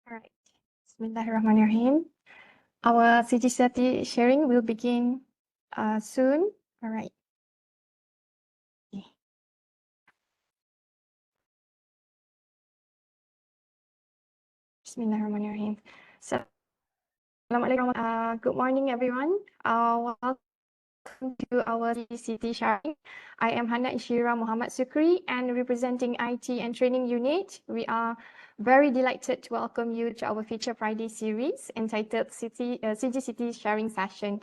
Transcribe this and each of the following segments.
All right. Bismillahirrahmanirrahim. Our Cgct sharing will begin soon. All right. Okay. Bismillahirrahmanirrahim. Good morning, everyone. Welcome to our Cgct sharing. I am Hana Ishira Muhammad Sukri and representing IT and Training Unit. We are very delighted to welcome you to our Feature Friday series entitled CGCT Sharing Session.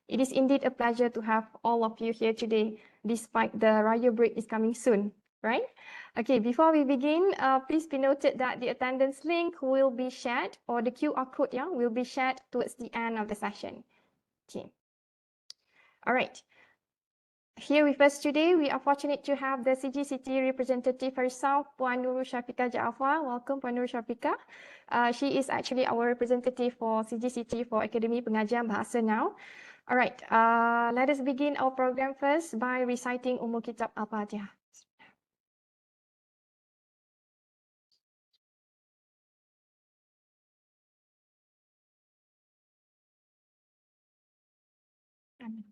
It is indeed a pleasure to have all of you here today, despite the Raya break is coming soon, right? Okay, before we begin, please be noted that the attendance link will be shared, or the QR code, will be shared towards the end of the session. Okay. All right. Here with us today, we are fortunate to have the CGCT representative herself, Puan Nurul Syafieqah Jaafar. Welcome, Puan Nurul Syafieqah. She is actually our representative for CGCT for Akademi Pengajian Bahasa now. All right, let us begin our program first by reciting Ummul Kitab Al-Fatihah. Amin.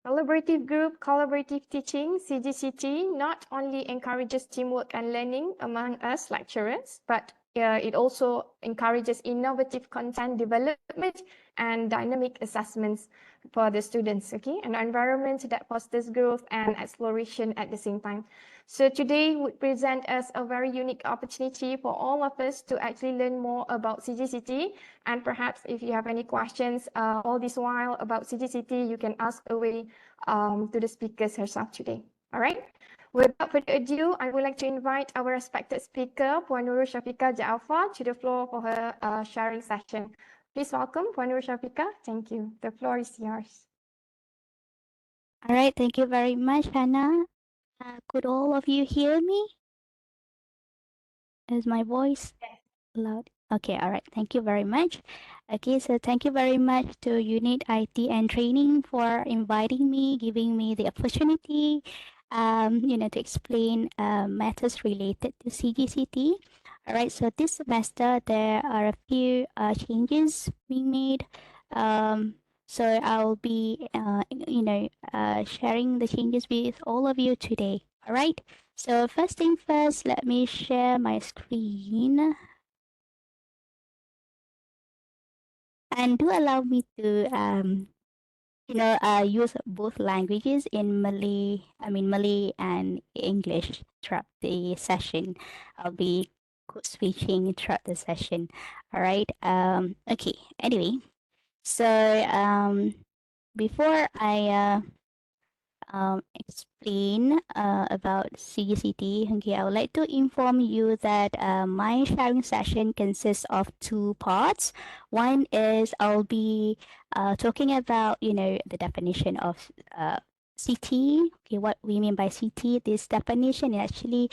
Collaborative group, collaborative teaching, CGCT not only encourages teamwork and learning among us lecturers, but it also encourages innovative content development and dynamic assessments for the students, okay? An environment that fosters growth and exploration at the same time. So today would present us a very unique opportunity for all of us to actually learn more about CGCT. And perhaps if you have any questions all this while about CGCT, you can ask away to the speakers herself today. All right. Without further ado, I would like to invite our respected speaker, Puan Nurul Syafieqah Jaafar, to the floor for her sharing session. Please welcome Puan Nurul Syafieqah. Thank you. The floor is yours. All right, thank you very much, Hannah. Could all of you hear me? Is my voice loud? Okay, all right. Thank you very much. Okay, so thank you very much to Unit IT and Training for inviting me, giving me the opportunity, to explain matters related to CGCT. All right, so this semester there are a few changes being made. So I'll be, sharing the changes with all of you today. All right. So first thing first, let me share my screen. And do allow me to use both languages in Malay and English throughout the session. I'll be code switching throughout the session. All right. Okay. Anyway, so before I explain about CGCT, okay, I would like to inform you that my sharing session consists of two parts. One is I'll be talking about, the definition of CT. Okay, what we mean by CT. This definition is actually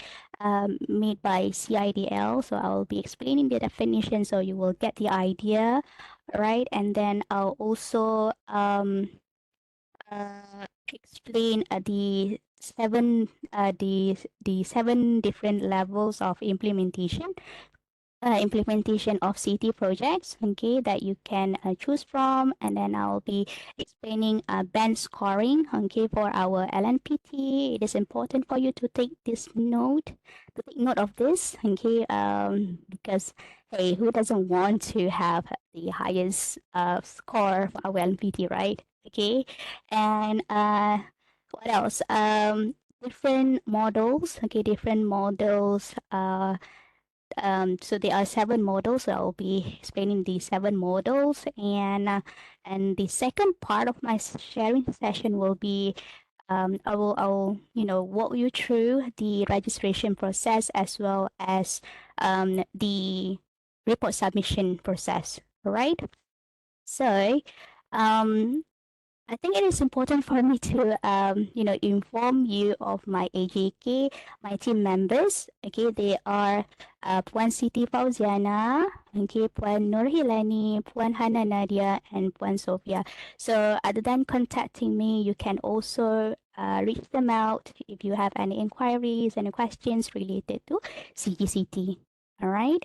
made by CIDL. So I'll be explaining the definition so you will get the idea, right? And then I'll also explain the seven different levels of implementation of CT projects, okay, that you can choose from. And then I'll be explaining band scoring, okay, for our LNPT. It is important for you to take note of this, okay, because hey, who doesn't want to have the highest score for our LNPT, right? Okay, and what else? Different models, okay, different models. So there are seven models. So I'll be explaining the seven models, and the second part of my sharing session will be I'll walk you through the registration process as well as the report submission process. All right. So um, I think it is important for me to, inform you of my AJK, my team members. Okay, they are Puan Siti Fauziana, okay, Puan Nurhilani, Puan Hana Nadia, and Puan Sofia. So other than contacting me, you can also reach them out if you have any inquiries and questions related to CGCT. All right.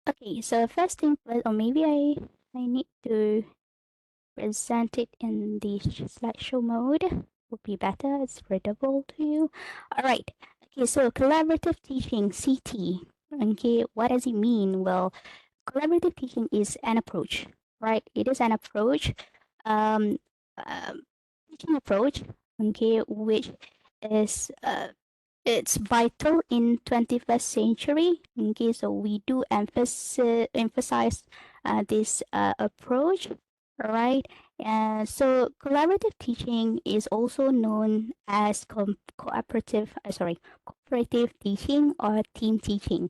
Okay, so first thing first, or maybe I need to present it in the slideshow mode. Would be better. It's readable to you. All right. Okay, so collaborative teaching (CT). Okay, what does it mean? Well, collaborative teaching is an approach, right? It is an approach, um, um teaching approach. Okay, which is it's vital in 21st century. Okay, so we do emphasize this approach, right? And so collaborative teaching is also known as cooperative teaching or team teaching.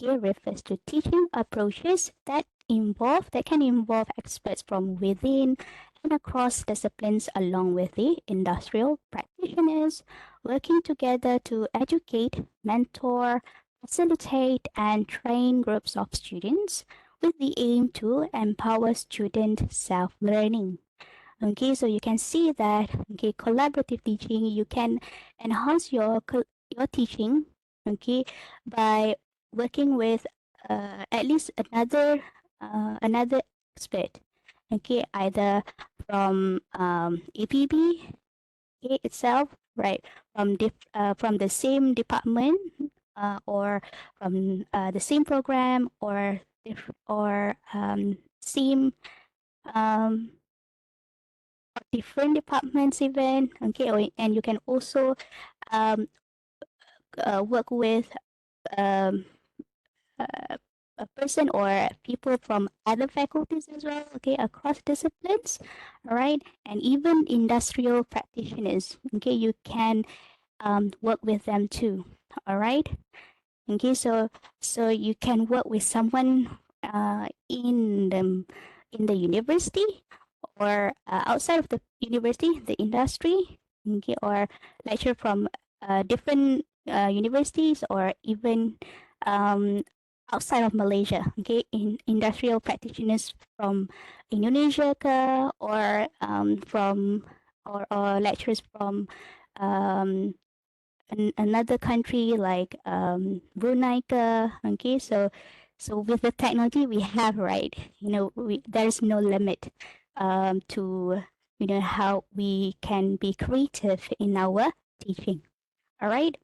It refers to teaching approaches that can involve experts from within and across disciplines along with the industrial practitioners working together to educate, mentor, facilitate, and train groups of students with the aim to empower student self-learning. Okay, so you can see that collaborative teaching, you can enhance your teaching, okay, by working with at least another expert, okay, either from APB itself, right, from the same department, or from the same program, or same um, different departments even, okay, and you can also um, work with um, uh, a person or people from other faculties as well, okay, across disciplines, all right, and even industrial practitioners, okay, you can work with them too, all right. Okay, so you can work with someone in the university, or outside of the university, the industry, okay, or lecture from different universities, or even um, outside of Malaysia, okay, in industrial practitioners from Indonesia, or from or lecturers from um, another country like Brunei. Okay, so with the technology we have, right, there's no limit to how we can be creative in our teaching. All right.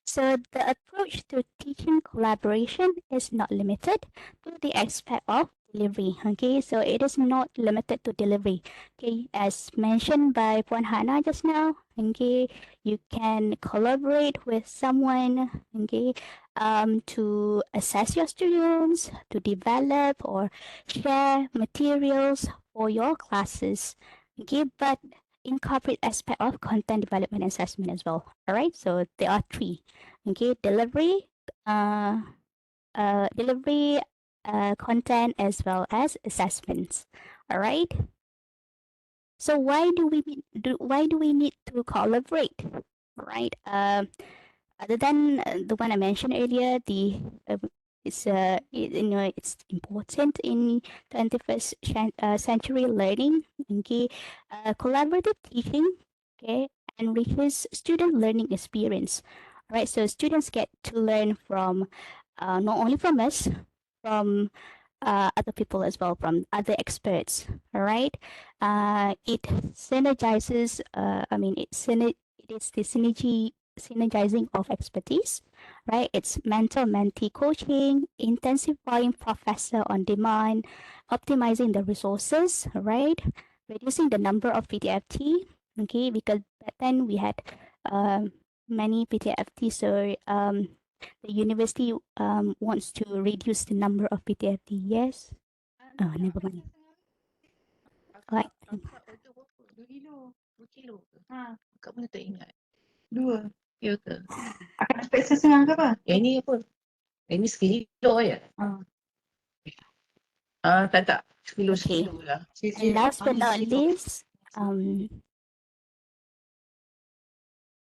So the approach to teaching collaboration is not limited to the aspect of delivery. Okay, so it is not limited to delivery. Okay, as mentioned by Puan Hana just now. Okay, you can collaborate with someone. Okay, to assess your students, to develop or share materials for your classes. Okay, but incorporate aspect of content development and assessment as well. All right, so there are three. Okay, uh, delivery, content, as well as assessments. All right. So why do we need to collaborate? Right. Other than the one I mentioned earlier, it's important in 21st century learning. Okay, collaborative teaching. Okay, enriches student learning experience. Right, so students get to learn from not only from us, from other people as well, from other experts. All right, it synergizes. It is the synergizing of expertise, right? It's mentor-mentee coaching, intensifying professor on demand, optimizing the resources, right? Reducing the number of PTFT, okay? Because back then we had um, many PTFT, so the university wants to reduce the number of PTFT. Yes. Oh, never mind. Right. Kakak order berapa? 2 kilo. 2 kilo ke? Kakak mana tak ingat. 2. Ya ke? Akan dapat setengah ke apa? Yang ni apa? Yang ni sekilo je. Tak. Sekilo Okay. lah. And last but not least,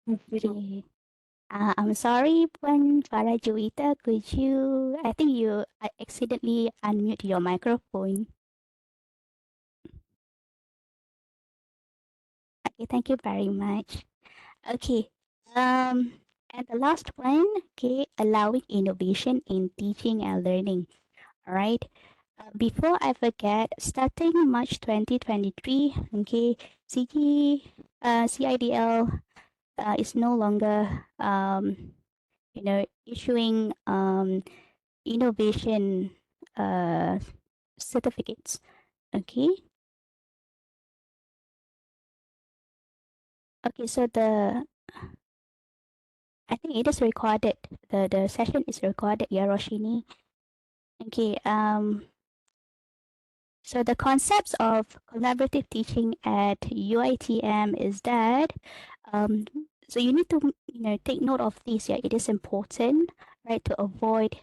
okay. I'm sorry, Puan Farah Juwita. Could you? I think you accidentally unmute your microphone. Okay, thank you very much. Okay. And the last one, okay, allowing innovation in teaching and learning. All right. Before I forget, starting March 2023, okay, CIDL is no longer, issuing innovation uh, certificates. Okay. Okay. So I think it is recorded. The session is recorded, yeah, Roshini. Okay. So the concepts of collaborative teaching at UITM is that, um, so you need to take note of this. Yeah, it is important, right, to avoid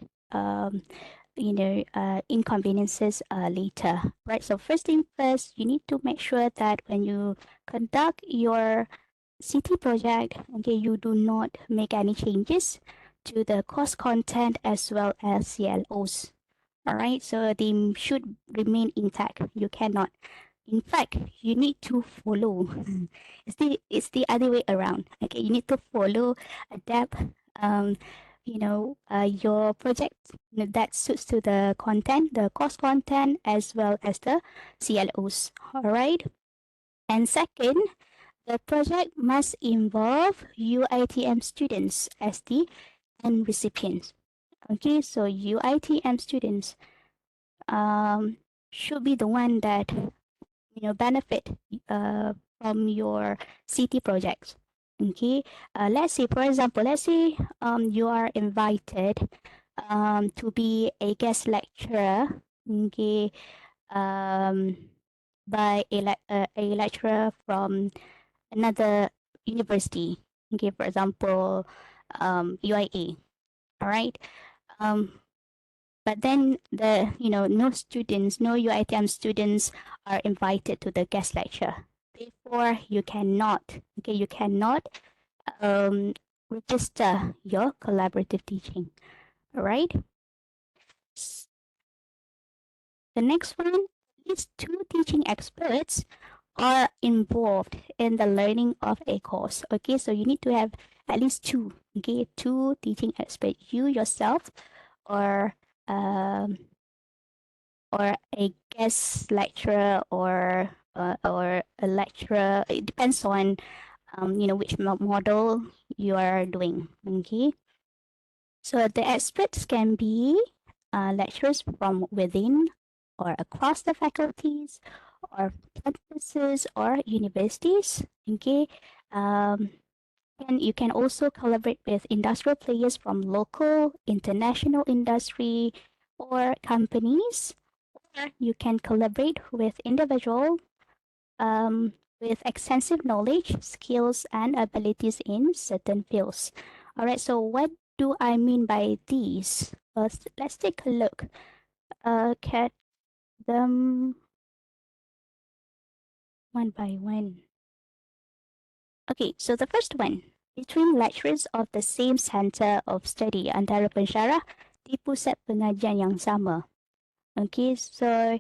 inconveniences later, right? So first thing first, you need to make sure that when you conduct your CT project, okay, you do not make any changes to the course content as well as CLOs. All right, so they should remain intact. You cannot. In fact, you need to follow. It's the other way around. Okay, you need to follow, adapt. Your project that suits to the content, the course content, as well as the CLOs. All right. And second, the project must involve UITM students as the end recipients. Okay, so UITM students should be the one that benefit from your city projects. Okay, let's say, for example, you are invited to be a guest lecturer. Okay, um, by a lecturer from another university. Okay, for example, UIA. All right. Um, but then no UITM students are invited to the guest lecture. Therefore, you cannot um, register your collaborative teaching. All right. The next one is two teaching experts are involved in the learning of a course. Okay, so you need to have at least two. Okay, two teaching experts. You yourself or um, or a guest lecturer or a lecturer. It depends on which model you are doing. Okay, so the experts can be lecturers from within or across the faculties or campuses or universities. Okay, um, and you can also collaborate with industrial players from local, international industry or companies. Or you can collaborate with individual with extensive knowledge, skills, and abilities in certain fields. All right, so what do I mean by these? Let's take a look. At them one by one. Okay, so the first one, between lecturers of the same center of study antara pensyarah di pusat pengajian yang sama. Okay, so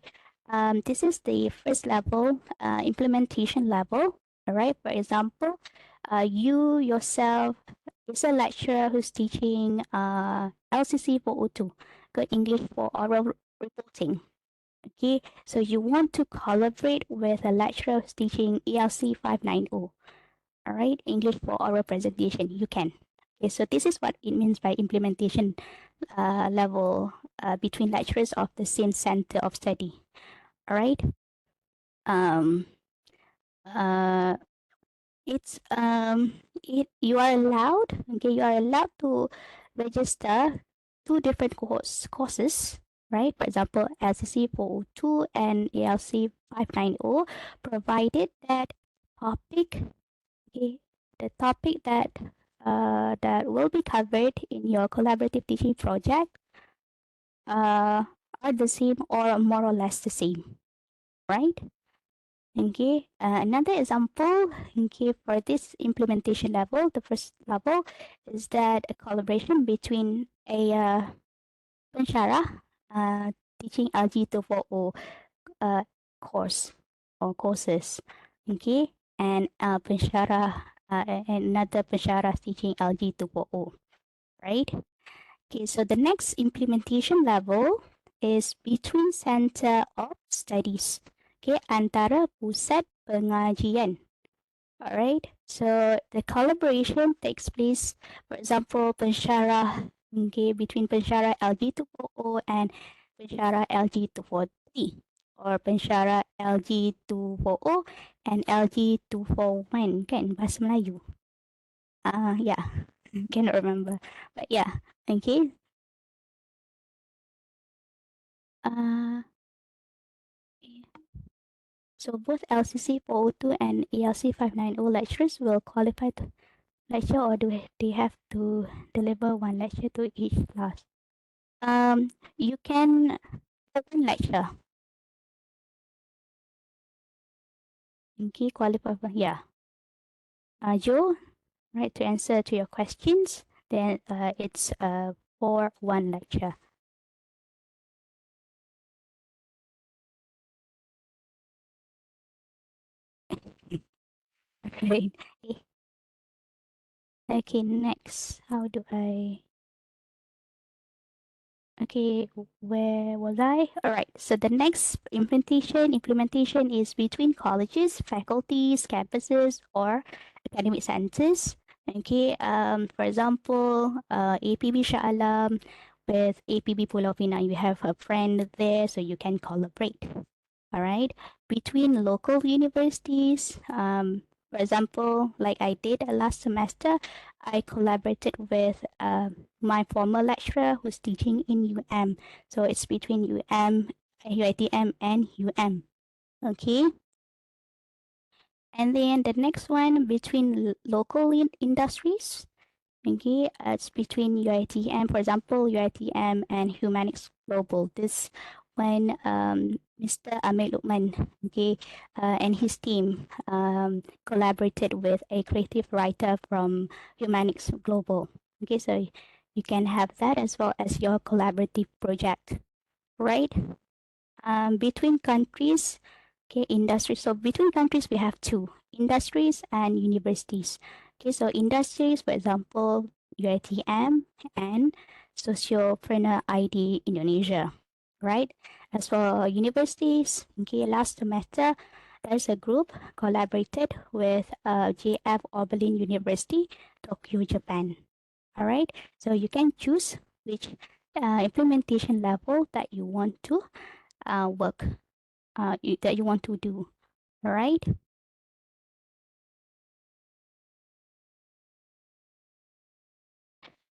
this is the first level, implementation level. All right, for example, you yourself is a lecturer who's teaching LCC 402, Good English for Oral Reporting. Okay, so you want to collaborate with a lecturer who's teaching ELC 590. All right, English for Oral Presentation. You can. Okay, so this is what it means by implementation level between lecturers of the same center of study. All right. Um, uh, it's you are allowed. Okay, you are allowed to register two different courses. Right. For example, LCC 402 and ALC 590, provided that topic. Okay, the topic that will be covered in your collaborative teaching project are the same or more or less the same, right? Okay, another example, okay, for this implementation level, the first level is that a collaboration between a pensyarah teaching LG 240 course or courses, okay, and pensyarah another pensyarah teaching LG 2.0, right? Okay, so the next implementation level is between center of studies. Okay, antara pusat pengajian. Alright, so the collaboration takes place, for example, pensyarah, okay, between pensyarah LG 2.0 and pensyarah LG 2.3, or pensyarah LG 2.0 and LG 2.1, kan, bahasa Melayu. Yeah, cannot remember, but yeah, okay. So both LCC 402 and ELC 590 lecturers will qualify to lecture, or do they have to deliver one lecture to each class? You can one lecture. Okay, qualify for, yeah. Joe, right, to answer to your questions, then it's for one lecture. Right. Okay, next, how do I... Okay, where was I? All right. So the next implementation is between colleges, faculties, campuses, or academic centers. Okay. For example, APB Shah Alam with APB Pulau Pinang, you have a friend there, so you can collaborate. All right. Between local universities, for example, like I did last semester, I collaborated with my former lecturer who's teaching in UM. So it's between UITM and UM. Okay. And then the next one between local industries. Okay, it's between UITM, for example, UITM and Humanics Global. This when Mr. Amir Lukman, okay, and his team collaborated with a creative writer from Humanics Global. Okay, so you can have that as well as your collaborative project, right? Between countries, okay, industry. So between countries, we have two, industries and universities. Okay, so industries, for example, UiTM and Sociopreneur ID Indonesia, right? As for universities, okay, last semester, there's a group collaborated with JF Oberlin University, Tokyo, Japan. All right, so you can choose which implementation level that you want to work that you want to do. All right.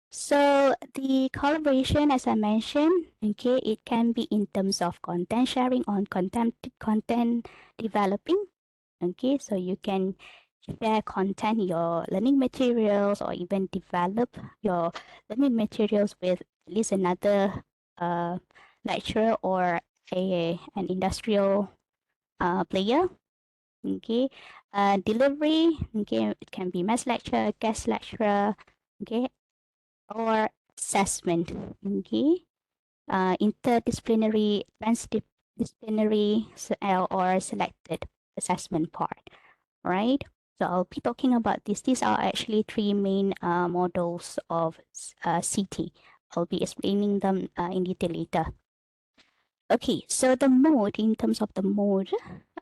So the collaboration, as I mentioned, okay, it can be in terms of content sharing on content developing. Okay, so you can share content, your learning materials, or even develop your learning materials with at least another lecturer or an industrial player. Okay, delivery, okay, it can be mass lecture, guest lecturer, okay, or assessment, okay, interdisciplinary, transdisciplinary, or selected assessment part, right? So I'll be talking about this. These are actually three main models of CT. I'll be explaining them in detail later. Okay, so the mode, in terms of the mode,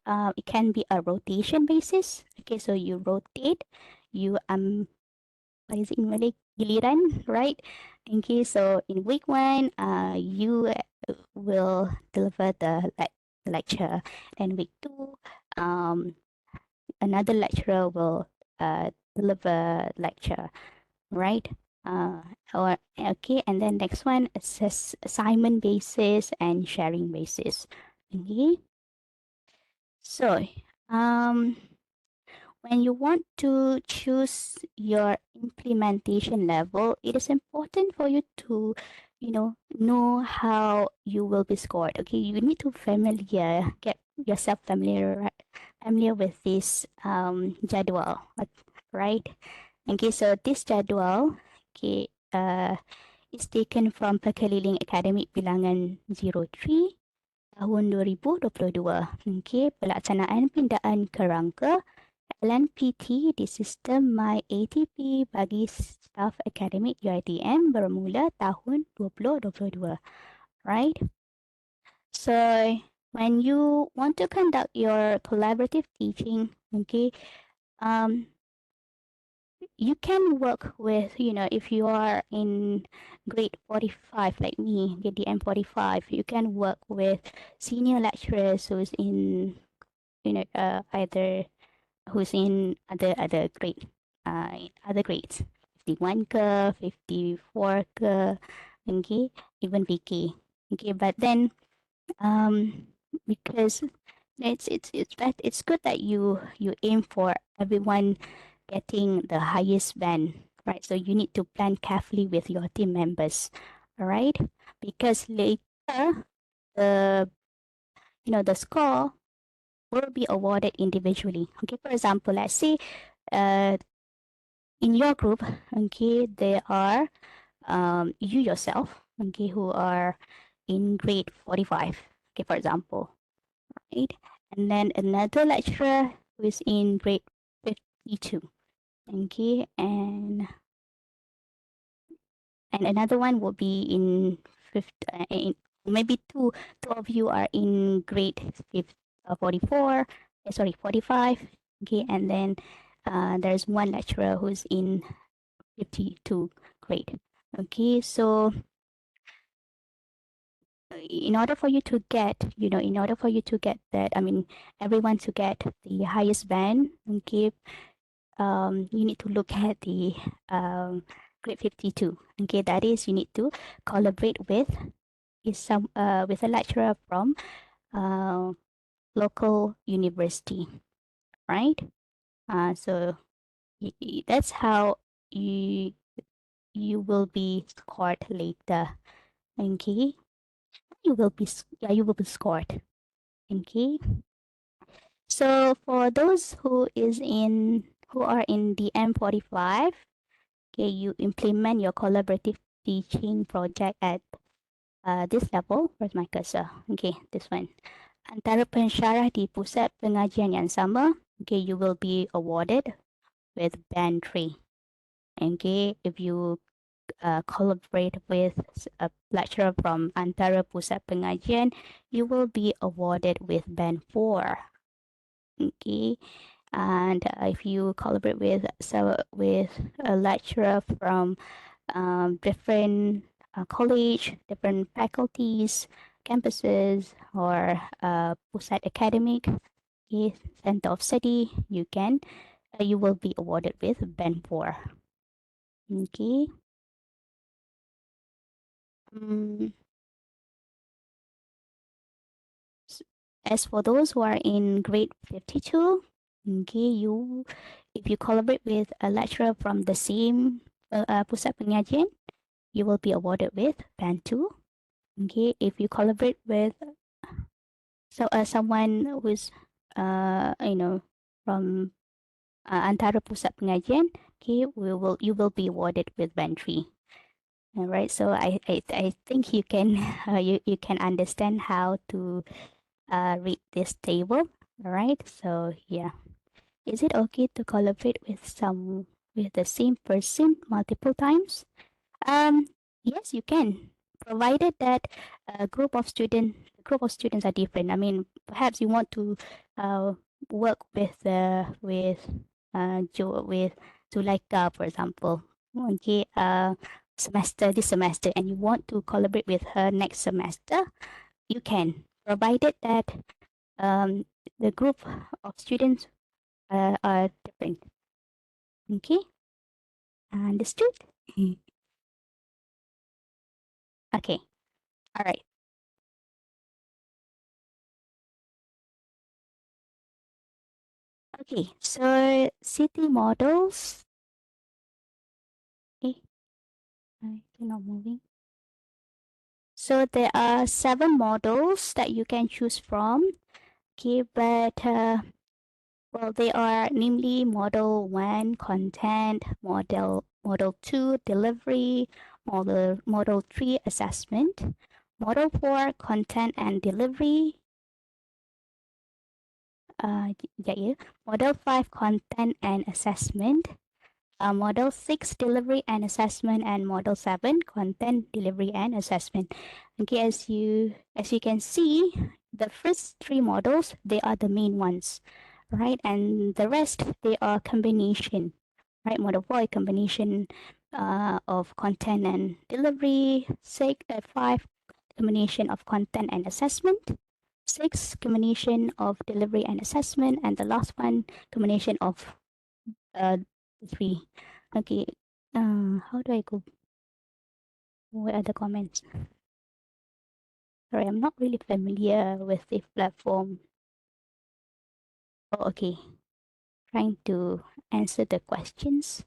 it can be a rotation basis. Okay, so you rotate, you what is it in Malay? Giliran, right? Okay, so in week one, you will deliver the lecture, and week two, another lecturer will deliver lecture, right? Or okay, and then next one, assignment basis and sharing basis. Okay, so when you want to choose your implementation level, it is important for you to, know how you will be scored. Okay, you need to get yourself familiar with this jadwal, right? Okay, so this jadwal, okay, is taken from Pekeliling Akademik Bilangan 03 tahun 2022. Okay, pelaksanaan pindaan kerangka LNPT di sistem My ATP bagi staf akademik UiTM bermula tahun 2022, right? So when you want to conduct your collaborative teaching, okay, you can work with, if you are in grade 45 like me, GDM 45, you can work with senior lecturers who's in, either who's in other grade, other grades, 51 ke, 54 ke, okay, even VK, okay. But then, because it's good that you aim for everyone getting the highest band, right? So you need to plan carefully with your team members, all right? Because later the the score will be awarded individually. Okay, for example, let's say in your group, okay, there are you yourself, okay, who are in grade 45, okay, for example, right? And then another lecturer who is in grade 52, okay, and another one will be in fifth, maybe two of you are in grade 44, sorry, 45, okay, and then there's one lecturer who's in 52 grade, okay. So in order for you to get, in order for you to get that, I mean, everyone to get the highest band, okay, you need to look at the grade 52, okay. That is, you need to collaborate with with a lecturer from local university, right? So that's how you will be scored later, okay. You will be scored, okay. So for those who are in the M45, okay, you implement your collaborative teaching project at this level. Where's my cursor? Okay, this one. Antara pensyarah di pusat pengajian yang sama, okay, you will be awarded with band 3. Okay, if you collaborate with a lecturer from antara pusat pengajian, you will be awarded with band 4. Okay, and if you collaborate with a lecturer from different college, different faculties, campuses, or pusat academic, okay, center of study, you will be awarded with band 4. Okay. As for those who are in grade 52, okay, if you collaborate with a lecturer from the same pusat pengajian, you will be awarded with band 2. Okay, if you collaborate with someone who's from antara pusat pengajian, okay, you will be awarded with band 3. All right, so I think you can you can understand how to read this table. All right, so yeah, is it okay to collaborate with the same person multiple times? Um, yes, you can, provided that a group of students are different. I mean, perhaps you want to work with Zuleika, for example. Okay, this semester, and you want to collaborate with her next semester, you can, provided that um the group of students are different. Okay, understood? Okay, all right. Okay, so city models. Okay, they're not moving. So there are 7 models that you can choose from. Okay, but well, they are namely Model 1 content, Model 2 delivery, Model 3 assessment, Model 4 content and delivery, Model 5, content and assessment. Model 6, delivery and assessment, and model 7, content, delivery and assessment. Okay, as you can see, the first 3 models, they are the main ones, right? And the rest, they are combination, right? Model 4, combination of content and delivery. 5, combination of content and assessment. 6, combination of delivery and assessment, and the last one, combination of 3. Okay, how do I go? What are the comments? Sorry, I'm not really familiar with the platform. Oh, okay. Trying to answer the questions.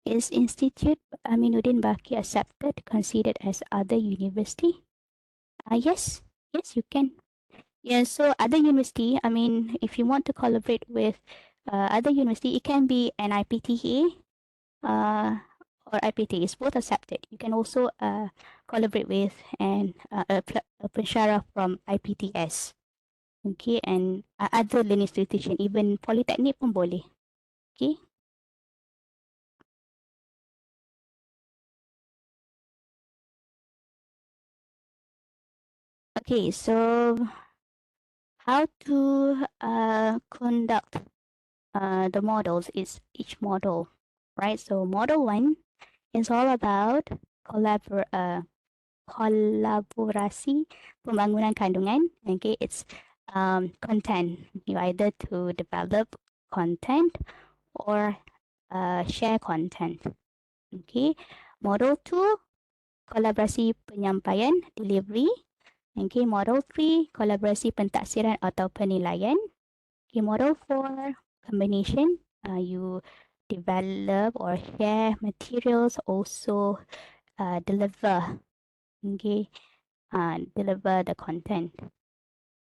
Is Institute Aminuddin Baki accepted, considered as other university? Yes, you can. Yeah, so other university, I mean, if you want to collaborate with other university, it can be an IPTA or IPT, is both accepted. You can also collaborate with a pensyarah from IPTS. Okay, and other learning institution, even polytechnic pun boleh. Okay. Okay, so how to conduct the models is each model, right? So model 1 is all about kolaborasi pembangunan kandungan. Okay, it's content. You either to develop content or share content. Okay, model 2, kolaborasi penyampaian delivery. Okay, model 3, kolaborasi pentaksiran atau penilaian. Okay, model 4, combination. You develop or share materials, also deliver. Okay, deliver the content.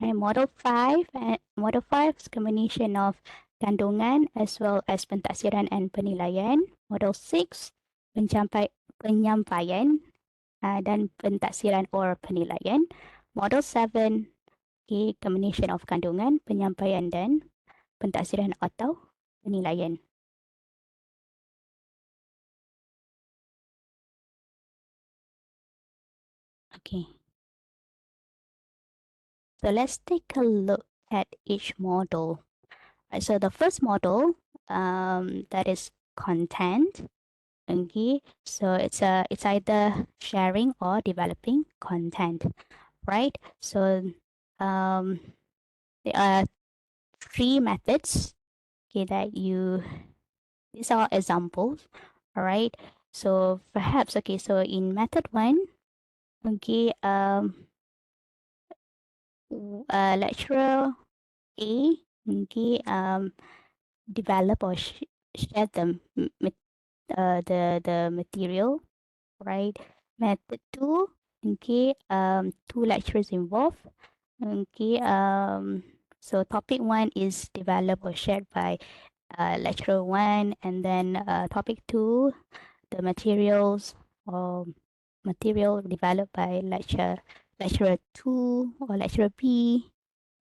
And model 5 is combination of kandungan as well as pentaksiran and penilaian. Model 6, penyampaian dan pentaksiran or penilaian. Model 7, okay, combination of kandungan, penyampaian dan pentaksiran atau penilaian. Okay. So let's take a look at each model. Right, so the first model, that is content. Okay, so it's either sharing or developing content, right? So there are 3 methods. Okay, these are examples. All right. So perhaps, okay, so in method 1, okay, lecturer A, okay, develop or share the material, right? Method 2, okay, 2 lecturers involved. Okay, so topic 1 is developed or shared by lecturer 1, and then topic 2, the materials or material developed by lecturer 2 or lecturer B,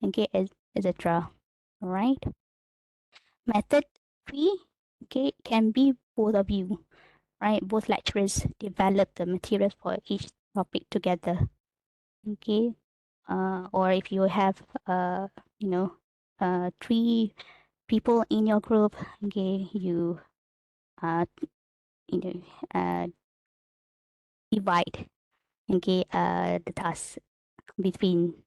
okay, etc. All right. Method 3, okay, can be both of you, right? Both lecturers develop the materials for each topic together. Okay. Or if you have you know 3 people in your group, okay, you you know divide, okay, the task between,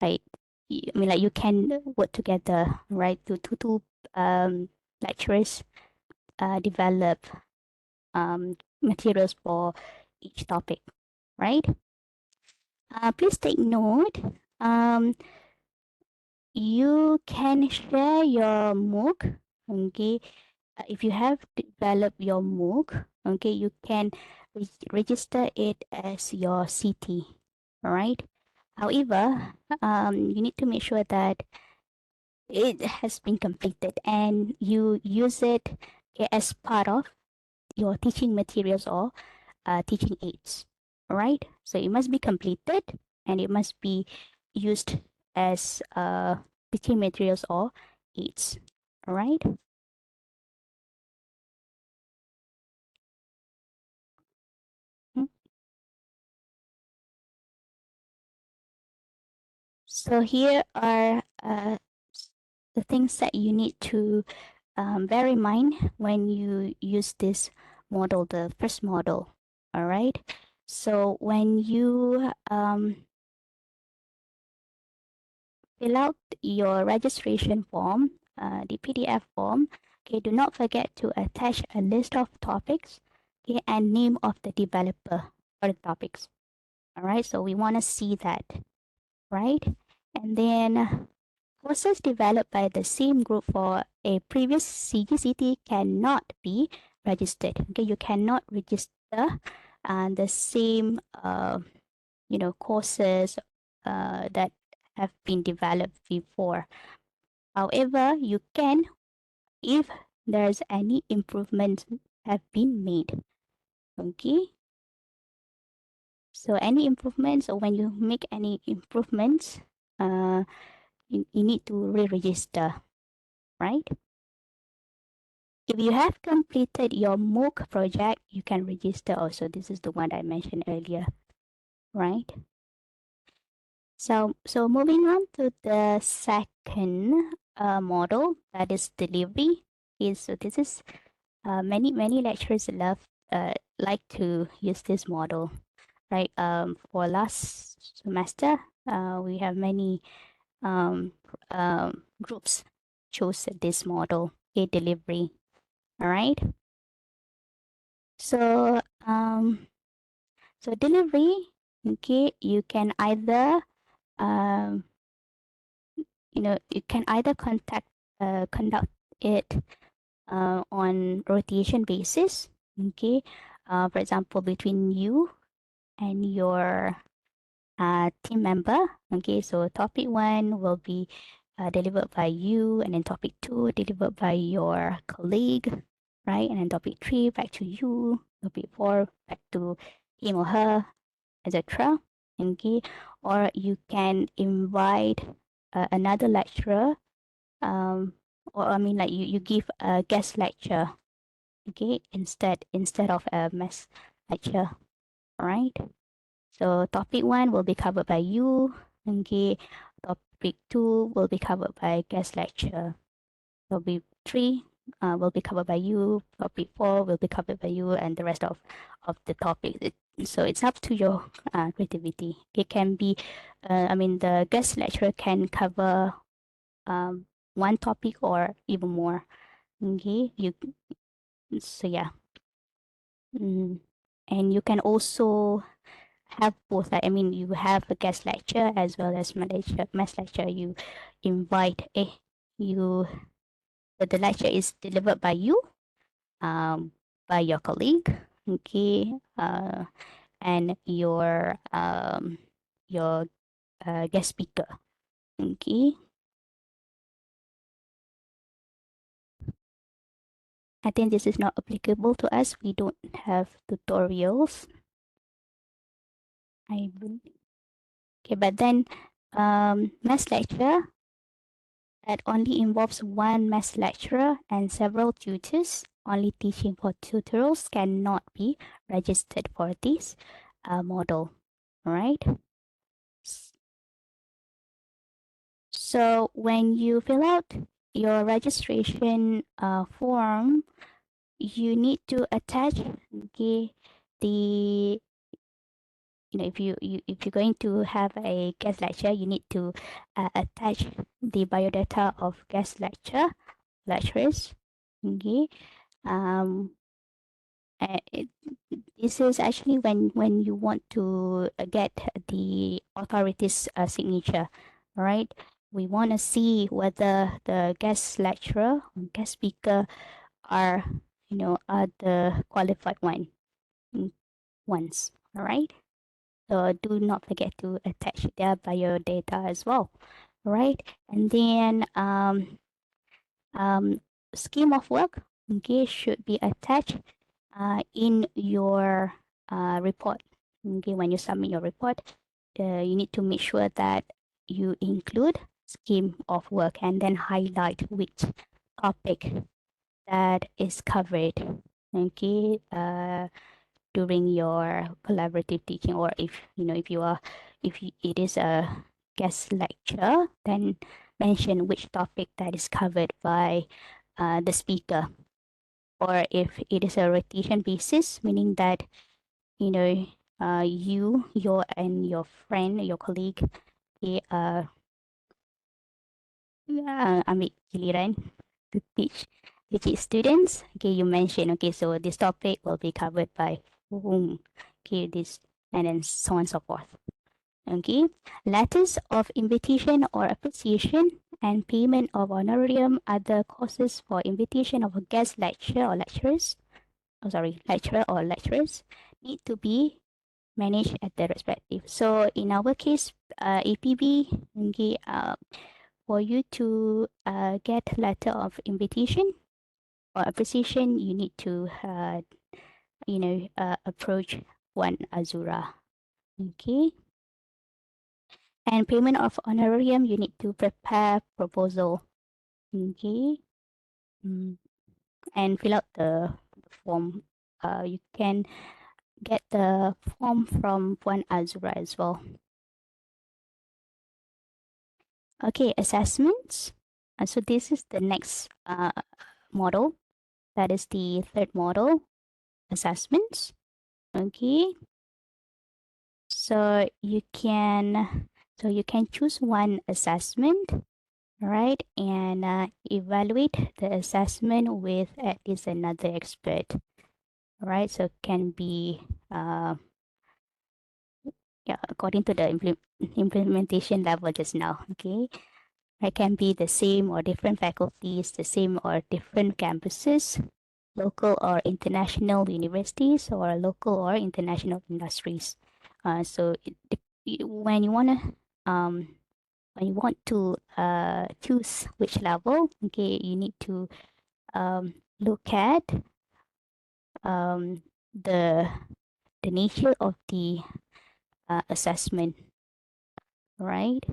like, I mean, like, you can work together, right? To lecturers develop materials for each topic, right? Please take note. You can share your MOOC, okay. If you have developed your MOOC, okay, you can register it as your CT, right? However, you need to make sure that it has been completed and you use it as part of your teaching materials or teaching aids, right? So it must be completed and it must be used as teaching materials or aids. All right. So here are the things that you need to bear in mind when you use this model, the first model. All right. So when you fill out your registration form, the PDF form, okay, do not forget to attach a list of topics, okay, and name of the developer for the topics. All right. So we want to see that, right? And then courses developed by the same group for a previous Cgct cannot be registered. Okay, you cannot register the same courses that have been developed before. However, you can if there's any improvements have been made. Okay. So any improvements, or when you make any improvements, you need to re-register, right? If you have completed your MOOC project, you can register also. This is the one I mentioned earlier, right? So moving on to the second model, that is delivery. So this is many lecturers like to use this model, right? For last semester, we have many groups chose this model, delivery. All right. So delivery, okay, you can either conduct it on rotation basis, okay. For example, between you and your team member, okay. So topic 1 will be delivered by you, and then topic 2 delivered by your colleague, right? And then topic 3 back to you, topic 4 back to him or her, etc. Okay, or you can invite another lecturer, or I mean, like you give a guest lecture, okay, instead of a mass lecture, right? So topic 1 will be covered by you, okay. Topic 2 will be covered by guest lecture. Topic 3 will be covered by you. Topic 4 will be covered by you, and the rest of the topics. So it's up to your creativity. It can be, the guest lecturer can cover one topic or even more. Okay, yeah. And you can also have both. You have a guest lecture as well as mass lecture. You invite the lecture is delivered by you, by your colleague, okay, and your guest speaker, okay. I think this is not applicable to us. We don't have tutorials. Okay, but then mass lecture that only involves one mass lecturer and several tutors. Only teaching for tutorials cannot be registered for this model, right? So when you fill out your registration form, you need to attach, okay, the if you're going to have a guest lecture, you need to attach the biodata of guest lecturers, okay. This is actually when you want to get the authority's signature, right? We want to see whether the guest lecturer or guest speaker are the qualified ones, all right? So do not forget to attach their biodata as well, right? And then scheme of work, okay, should be attached in your report. Okay, when you submit your report, you need to make sure that you include scheme of work and then highlight which topic that is covered, okay, during your collaborative teaching, or if it is a guest lecture, then mention which topic that is covered by the speaker. Or if it is a rotation basis, meaning that your and your friend, your colleague, okay, ambil giliran to teach students. Okay, you mentioned, okay, so this topic will be covered by whom, okay, this, and then so on and so forth. Okay, letters of invitation or appreciation and payment of honorarium, other courses for invitation of a guest lecturer or lecturers, lecturer or lecturers need to be managed at the respective. So in our case, APB, okay, for you to get letter of invitation or appreciation, you need to approach Puan Azura. Okay. And payment of honorarium, you need to prepare proposal. Okay. And fill out the form. You can get the form from Puan Azura as well. Okay, assessments. So this is the next model. That is the third model, assessments. Okay. So you can choose one assessment, right, and evaluate the assessment with at least another expert, right? So it can be according to the implementation level just now. Okay, it can be the same or different faculties, the same or different campuses, local or international universities, or local or international industries. So when you want to choose which level, okay, you need to look at the nature of the assessment, right?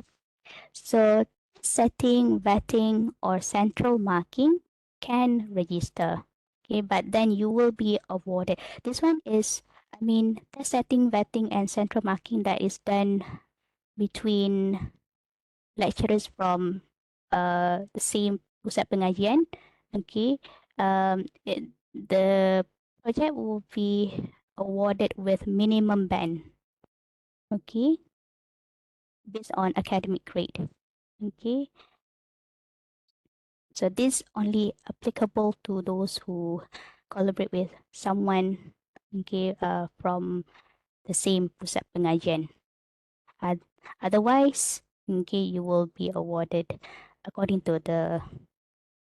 So setting, vetting, or central marking can register, okay, but then you will be awarded. This one is, the setting, vetting, and central marking that is done between lecturers from the same pusat pengajian. Okay, the project will be awarded with minimum band. Okay, based on academic grade. Okay, so this only applicable to those who collaborate with someone, okay, from the same pusat pengajian. Otherwise, okay, you will be awarded according to the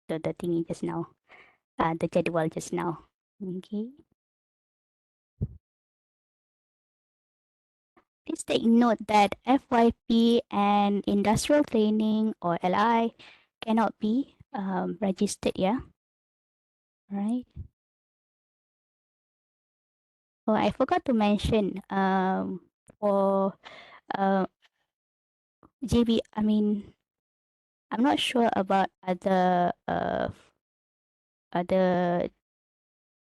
thingy just now, the jadwal just now. Okay. Please take note that FYP and industrial training or LI cannot be registered, yeah? Right. Oh, I forgot to mention for JB, I'm not sure about other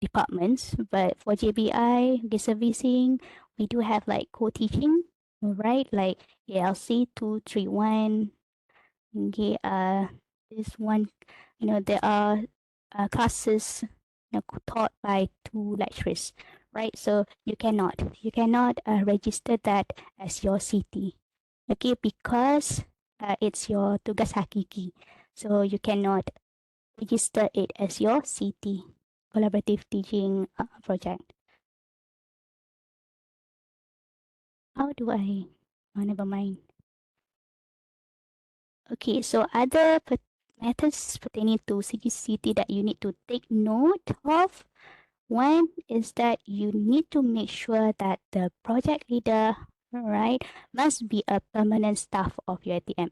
departments, but for JBI, the servicing, we do have like co-teaching, right? Like ALC 231. Okay, this one, there are classes taught by two lecturers, right? So you cannot register that as your CT, okay, because it's your tugas hakiki, so you cannot register it as your CT, collaborative teaching project. How do I? Oh, never mind. Okay, so other methods pertaining to Cgct that you need to take note of. One is that you need to make sure that the project leader, right, must be a permanent staff of your ATM.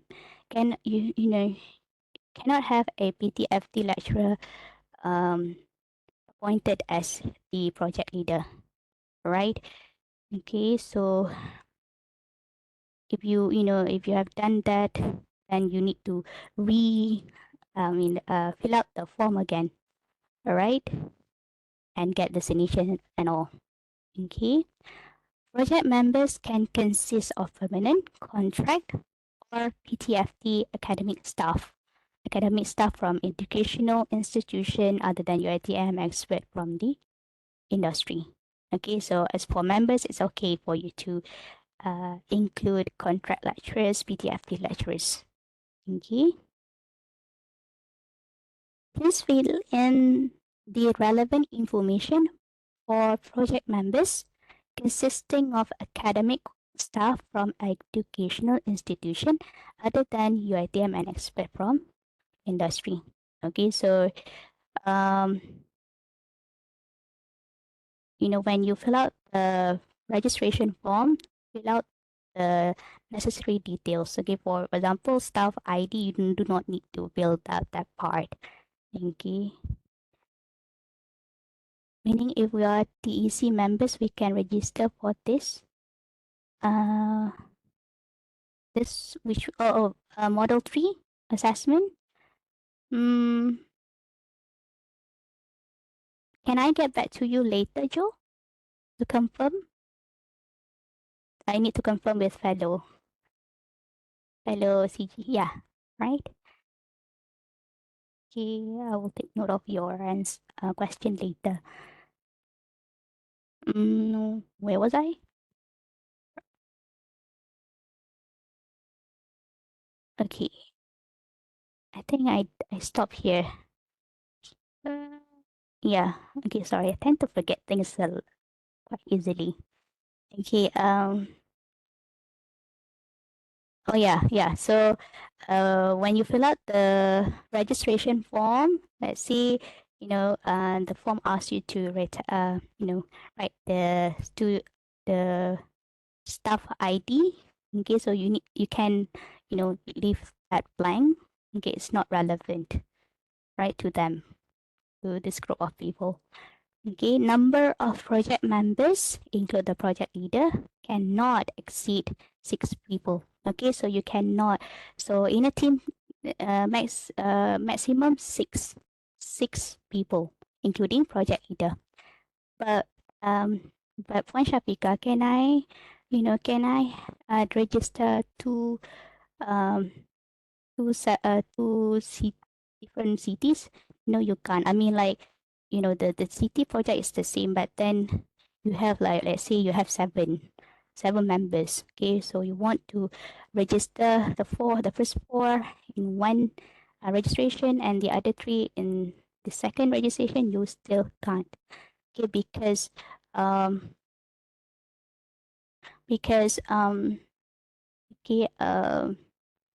Can cannot have a PTFT lecturer appointed as the project leader, right? Okay, so if you have done that, then you need to fill out the form again, all right, and get the signature and all. Okay. Project members can consist of permanent, contract, or PTFT academic staff. Academic staff from educational institution other than UiTM, expert from the industry. Okay, so as for members, it's okay for you to include contract lecturers, PTFT lecturers. Okay. Please fill in the relevant information for project members consisting of academic staff from educational institution other than UiTM and expert from industry. Okay, so when you fill out the registration form, fill out the necessary details. Okay, for example, staff ID, you do not need to fill out that part. Okay. Meaning if we are TEC members, we can register for this. Model 3 assessment. Can I get back to you later, Joe, to confirm? I need to confirm with fellow CG. Yeah, right? Okay, I will take note of your question later. Where was I? Okay. I think I stopped here. Yeah. Okay, sorry. I tend to forget things quite easily. Okay. Oh yeah. So, when you fill out the registration form, let's see, the form asks you to write the staff ID. Okay, so you can, leave that blank. Okay, it's not relevant, right, to them, to this group of people. Okay, number of project members, include the project leader, cannot exceed 6 people. Okay, so you cannot. So in a team, maximum six people, including project leader. But Puan Syafieqah, can I register two different cities? No, you can't. I mean, like, the city project is the same, but then you have, like, let's say you have seven members. Okay, so you want to register the first 4 in one registration and the other 3 in the second registration, you still can't. Okay, because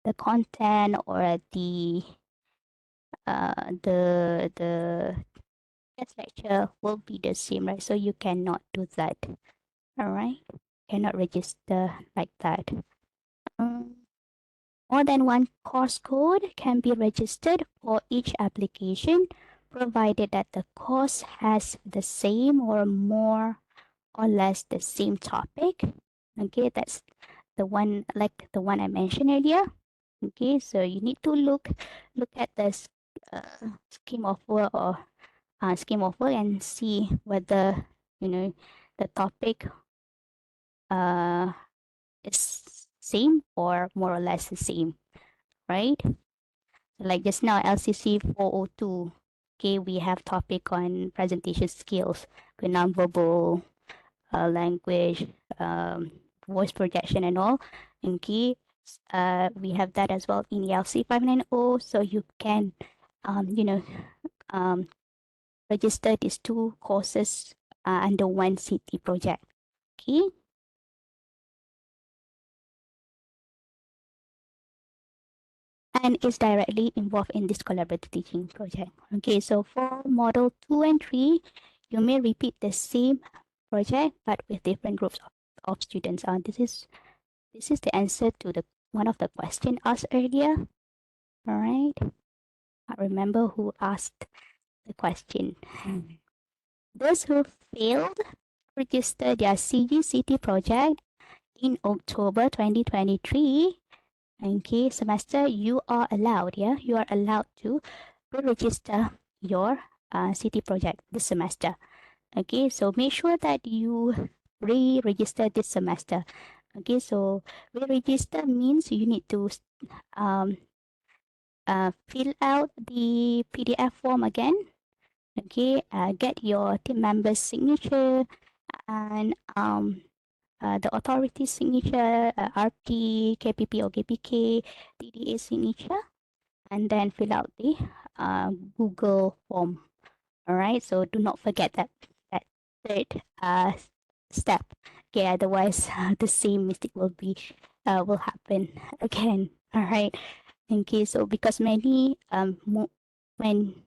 the content or the guest lecture will be the same, right? So you cannot do that. All right, cannot register like that. More than one course code can be registered for each application, provided that the course has the same or more or less the same topic. Okay, that's the one I mentioned earlier. Okay, so you need to look at the scheme of work and see whether the topic is same or more or less the same, right? Like just now, LCC 402. Okay, we have topic on presentation skills, non-verbal language, voice projection, and all. Okay, we have that as well in ELC 590. So you can, register these 2 courses under one city project. Okay. And is directly involved in this collaborative teaching project. Okay, so for model 2 and 3, you may repeat the same project but with different groups of students. This is the answer to one of the questions asked earlier. All right. I remember who asked the question. Those who failed to register their Cgct project in October 2023 Okay, semester, you are allowed, you are allowed to re-register your city project this semester. Okay, so make sure that you re-register this semester. Okay, so re-register means you need to um, fill out the PDF form again. Okay, get your team member's signature and the authority signature, RT, KPP or KPK, DDA signature, and then fill out the Google form. All right, so do not forget that third step. Okay, otherwise the same mistake will happen again. All right. Okay, so because many when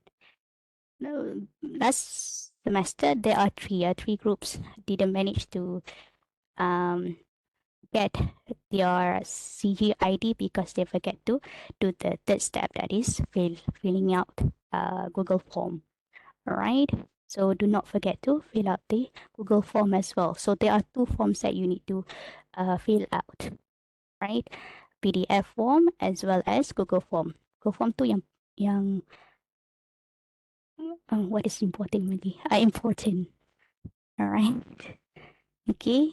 no, last semester there are three groups didn't manage to um get their CGID because they forget to do the third step, that is filling out Google form. All right. So do not forget to fill out the Google form as well. So there are two forms that you need to fill out, right? PDF form as well as Google form. Google form tu yang what is important really? Important. All right. Okay.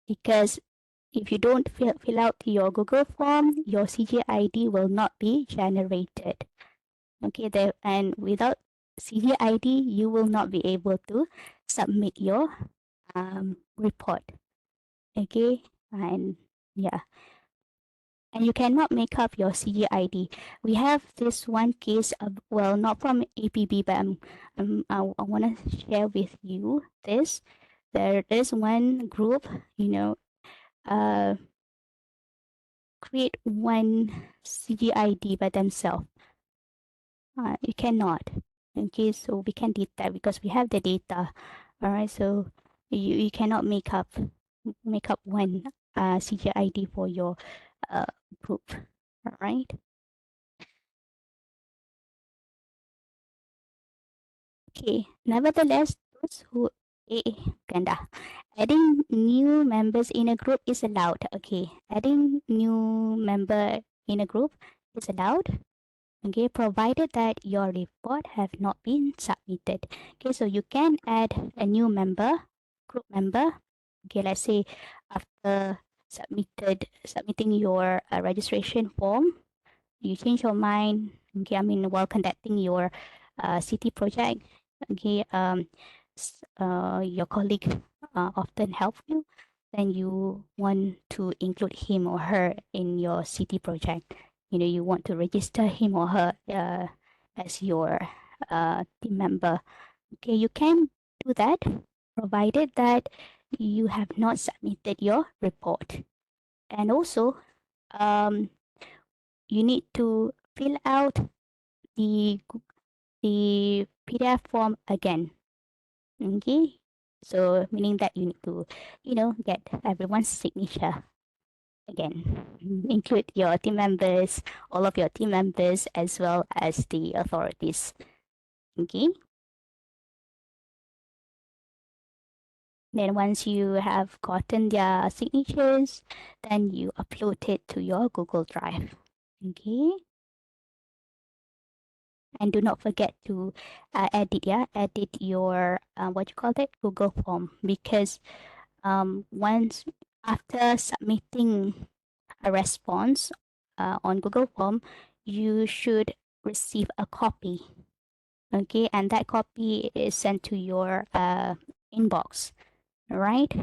Because if you don't fill out your Google form, your CGID will not be generated. Okay, there, and without CGID, you will not be able to submit your report. Okay, and yeah, and you cannot make up your CGID. We have this one case of, well, not from APB, but I want to share with you this. There is one group, create one CGID by themselves. You cannot. Okay, so we can detect because we have the data. All right, so you cannot make up one CGID for your group. All right. Okay. Nevertheless, those who ganda. Adding new members in a group is allowed. Okay, adding new member in a group is allowed. Okay, provided that your report have not been submitted. Okay, so you can add a new member, group member. Okay, let's say after submitting your registration form, you change your mind. Okay, I mean while conducting your city project. Okay, your colleague often help you, then you want to include him or her in your city project. You want to register him or her as your team member. Okay, you can do that provided that you have not submitted your report. And also, um, you need to fill out the PDF form again. Okay, so meaning that you need to, get everyone's signature again. Include your team members, all of your team members, as well as the authorities. Okay. Then once you have gotten their signatures, then you upload it to your Google Drive. Okay. And do not forget to edit your what you call it, Google form, because once after submitting a response on Google form, you should receive a copy. Okay, and that copy is sent to your inbox, right?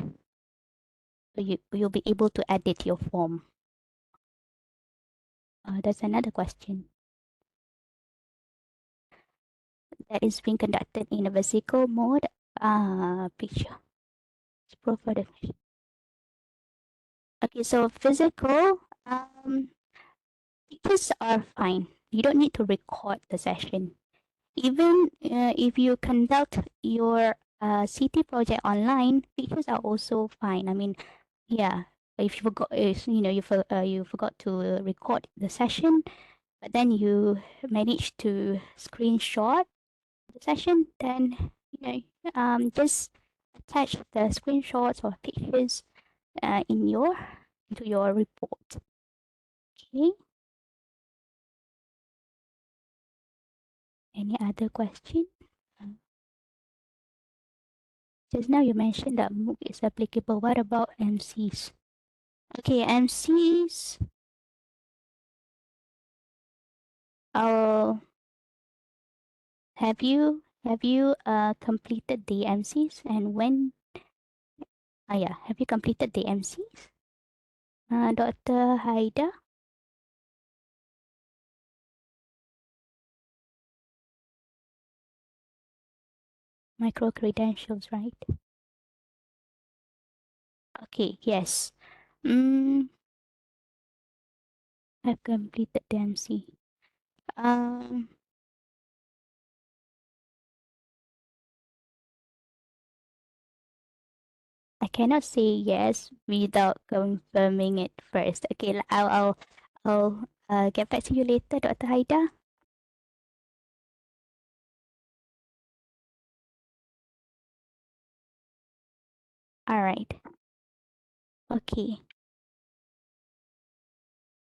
So you'll be able to edit your form. That's another question. That is being conducted in a physical mode. Picture. Profile definition. Okay, so physical, pictures are fine. You don't need to record the session. Even if you conduct your city project online, pictures are also fine. I mean, yeah, if you forgot, you forgot to record the session, but then you managed to screenshot the session, then just attach the screenshots or pictures in your into your report. Okay. Any other question? Just now you mentioned that MOOC is applicable. What about MCs? Okay, MCs. Have you completed the MCs, and when? Yeah, have you completed the MCs? Dr. Haida? Micro credentials, right? Okay, yes. I've completed the MC. Um, I cannot say yes without confirming it first. Okay, I'll get back to you later, Dr. Haida. All right. Okay.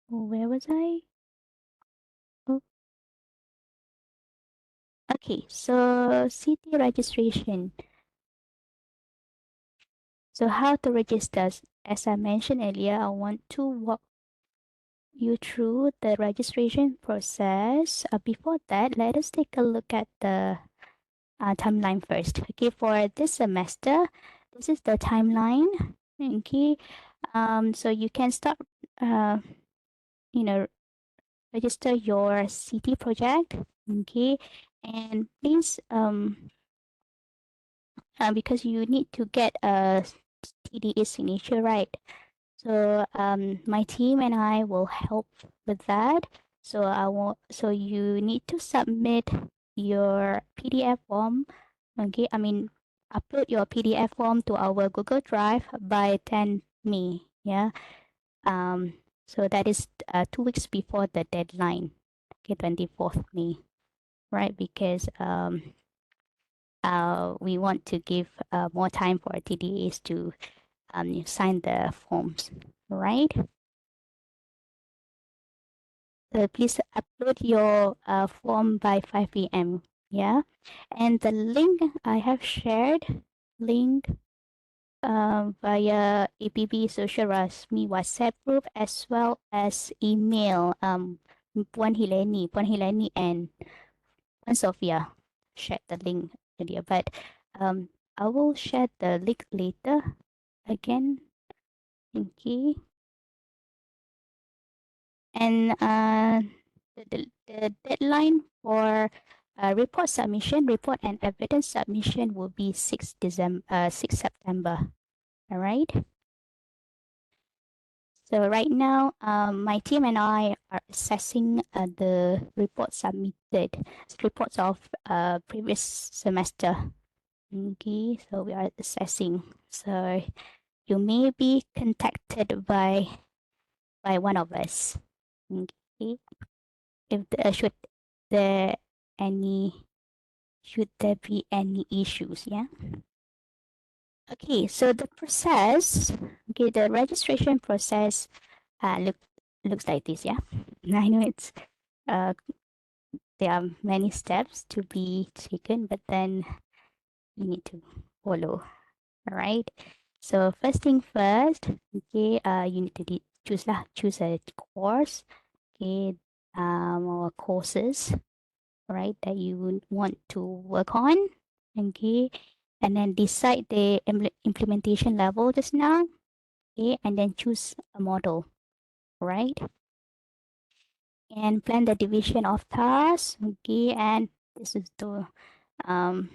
Where was I? Oh, okay. So CT registration. So how to register? As I mentioned earlier, I want to walk you through the registration process. Before that, let us take a look at the timeline first. Okay, for this semester, this is the timeline. Okay, so you can start, you know, register your CT project. Okay, and please, because you need to get a TDA signature, right? So my team and I will help with that. So you need to submit your PDF form. Okay, I mean upload your PDF form to our Google Drive by 10 May. Yeah. So that is 2 weeks before the deadline. Okay, 24th May. Right, because we want to give more time for TDAs to sign the forms, right? Please upload your form by 5 p.m. Yeah, and the link I have shared, link via APB Social Rasmi WhatsApp group as well as email. Puan Hileni and Puan Sophia shared the link earlier, but I will share the link later again. Okay. And the deadline for report submission, report and evidence submission will be 6 September. All right. So right now, my team and I are assessing the reports submitted, reports of previous semester. Okay, so we are assessing. So you may be contacted by one of us. Okay, if there any should there be any issues, yeah. Okay, so the process, okay, the registration process looks like this, yeah. I know it's there are many steps to be taken, but then you need to follow. All right. So first thing first, okay, you need to choose a course, okay, or courses, right, that you would want to work on, okay, and then decide the implementation level just now, okay, and then choose a model, right, and plan the division of tasks, okay, and this is the um,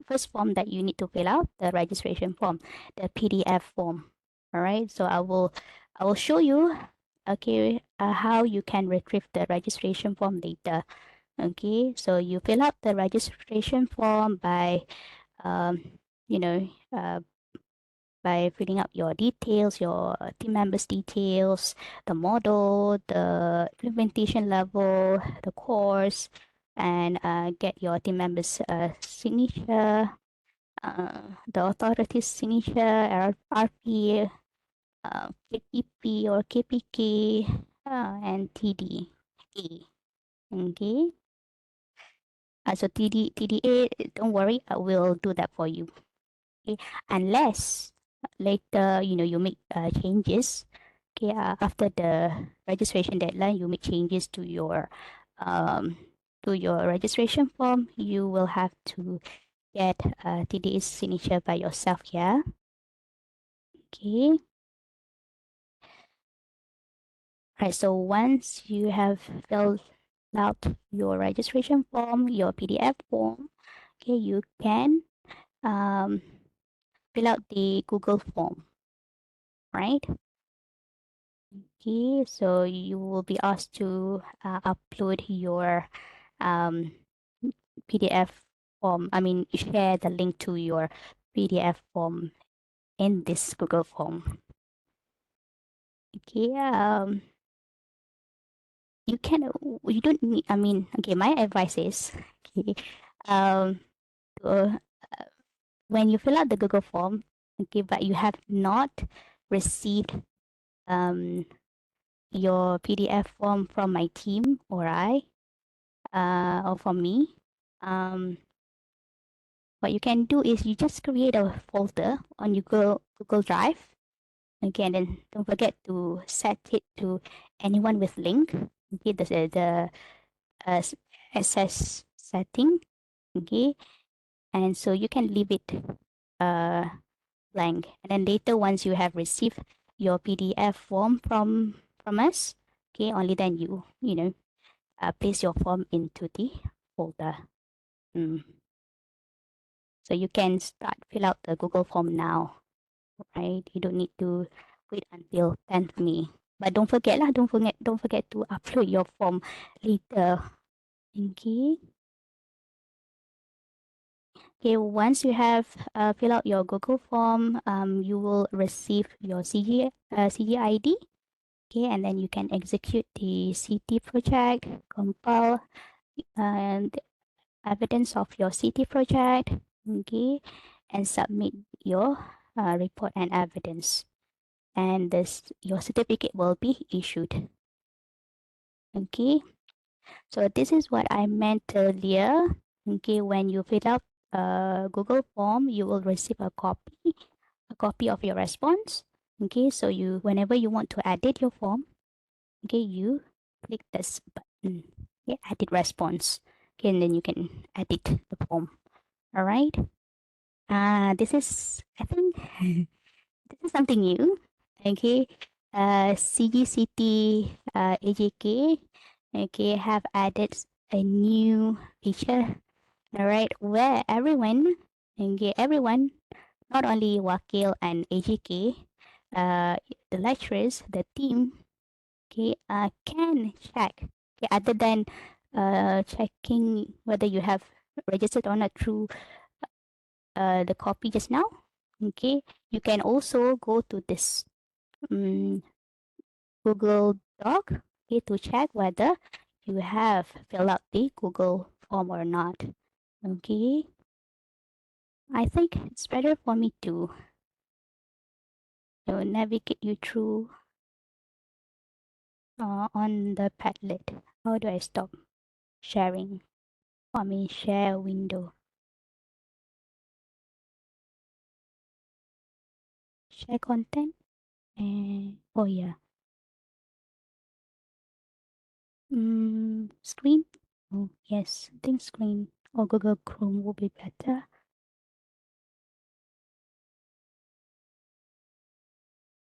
first form that you need to fill out, the registration form, the PDF form, all right. So I will show you, okay, how you can retrieve the registration form later. Okay, so you fill out the registration form by you know, by filling up your details, your team members' details, the model, the implementation level, the course, and get your team members' signature, the authority's signature, RP, KPP or KPK and TDA. Okay. So TDA, don't worry, I will do that for you. Okay. Unless later, you make changes. Okay. After the registration deadline, you make changes to your registration form. You will have to get TDA's signature by yourself. Yeah. Okay. Right, so once you have filled out your registration form, your PDF form, okay, you can fill out the Google form, right? Okay, so you will be asked to upload your um, PDF form. I mean, share the link to your PDF form in this Google form. Okay, you don't need, I mean, okay, my advice is, okay, uh, when you fill out the Google form, okay, but you have not received um, your PDF form from my team or or from me, what you can do is you just create a folder on your Google Drive. Okay, and then don't forget to set it to anyone with link. Okay, the access setting. Okay, and so you can leave it blank, and then later once you have received your PDF form from us, okay, only then you place your form into the folder. So you can start fill out the Google form now, right? You don't need to wait until 10th May. But don't forget lah, don't forget to upload your form later. Okay. Okay, once you have fill out your Google form, you will receive your CG ID. Okay, and then you can execute the CT project, compile and evidence of your CT project, okay, and submit your report and evidence. And your certificate will be issued. Okay, so this is what I meant earlier. Okay, when you fill out a Google form, you will receive a copy of your response. Okay, so whenever you want to edit your form, okay, you click this button, okay, edit response. Okay, and then you can edit the form. All right. This is, I think, this is something new. Okay. Cgct, AJK, okay, have added a new feature. All right, where everyone, not only Wakil and AJK, the lecturers, the team, okay, can check, okay, other than checking whether you have registered or not through the copy just now. Okay, you can also go to this Google Doc, okay, to check whether you have filled out the Google form or not. Okay, I think it's better for me to navigate you through on the Padlet. How do I stop sharing? I mean, share window. Share content. And oh yeah. Screen. Oh yes, I think screen or Google Chrome will be better.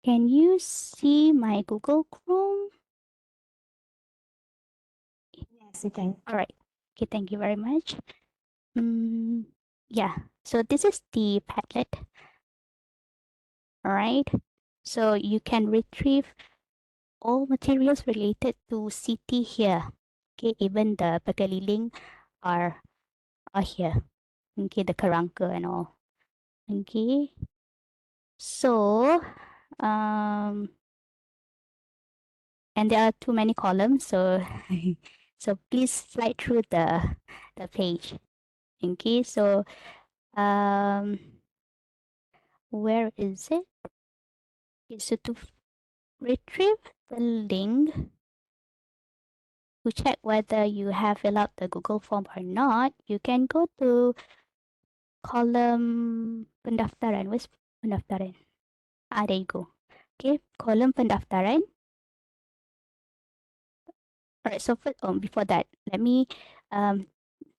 Can you see my Google Chrome? Yes, you can. All right. Okay, thank you very much. Yeah. So this is the Padlet. All right. So you can retrieve all materials related to city here. Okay, even the pagaliling are here. Okay, the karangka and all. Okay. So and there are too many columns, so so please slide through the page. Okay, so where is it? Okay, so to retrieve the link to check whether you have filled out the Google form or not, you can go to column pendaftaran. Where's pendaftaran? There you go. Okay, column pendaftaran. Alright, so before that, let me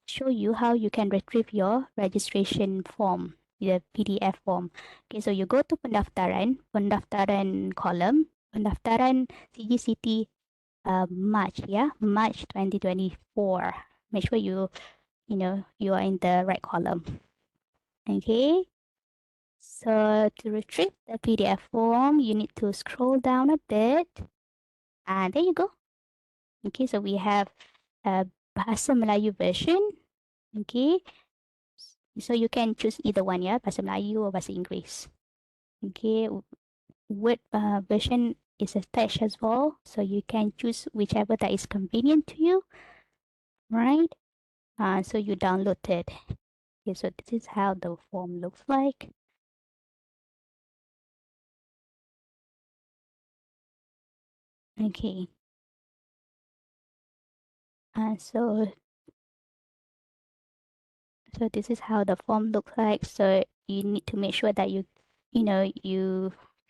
show you how you can retrieve your registration form, the PDF form. Okay, so you go to pendaftaran column, pendaftaran Cgct March, March 2024. Make sure you are in the right column. Okay, so to retrieve the PDF form, you need to scroll down a bit, and there you go. Okay, so we have a Bahasa Melayu version. Okay, so you can choose either one, Bahasa Melayu or Bahasa Inggeris. Okay, Word version is attached as well, so you can choose whichever that is convenient to you, right? So you download it. Okay, so this is how the form looks like. Okay. So this is how the form looks like. So you need to make sure that you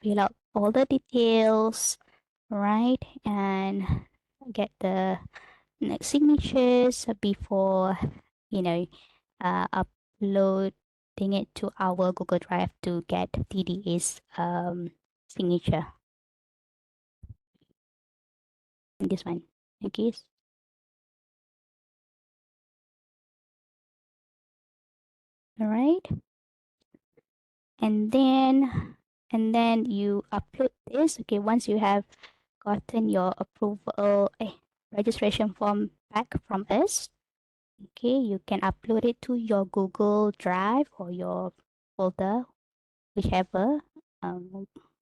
fill out all the details, right? And get the next signatures before uploading it to our Google Drive to get TDA's signature. This one. Okay. All right. And then you upload this. Okay, once you have gotten your approval registration form back from us, okay, you can upload it to your Google Drive or your folder, whichever.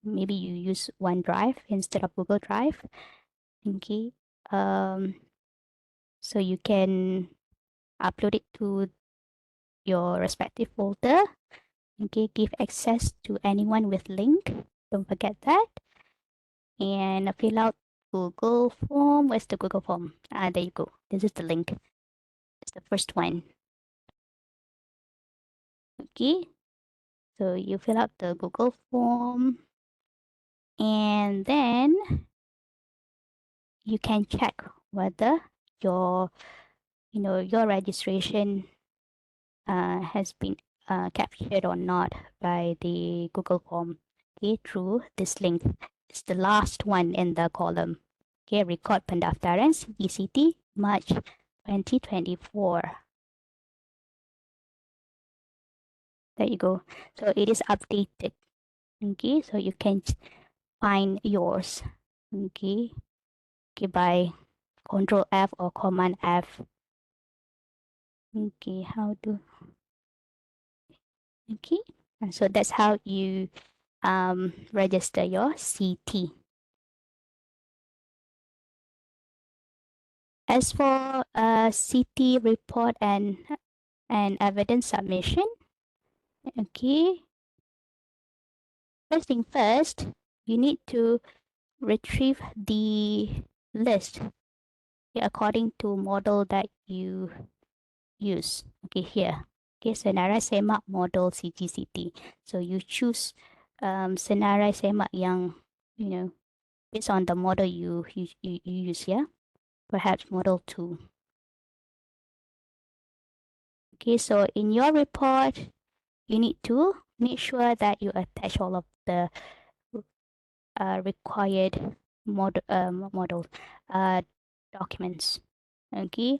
Maybe you use OneDrive instead of Google Drive. Okay. So you can upload it to your respective folder. Okay, give access to anyone with link. Don't forget that. And fill out Google form. Where's the Google form? There you go. This is the link. It's the first one. Okay. So you fill out the Google form, and then you can check whether your registration has been captured or not by the Google form. Okay, through this link. It's the last one in the column. Okay, record pendaftaran Cgct March 2024. There you go. So it is updated. Okay, so you can find yours. Okay, by Control F or Command F. Okay, okay, and so that's how you register your CT. As for CT report and evidence submission, okay, first thing first, you need to retrieve the list according to model that you use. Okay, here. Okay, Senarai Semak model Cgct. So you choose Senarai Semak yang based on the model you use here. Perhaps model 2. Okay, so in your report, you need to make sure that you attach all of the required model documents. Okay,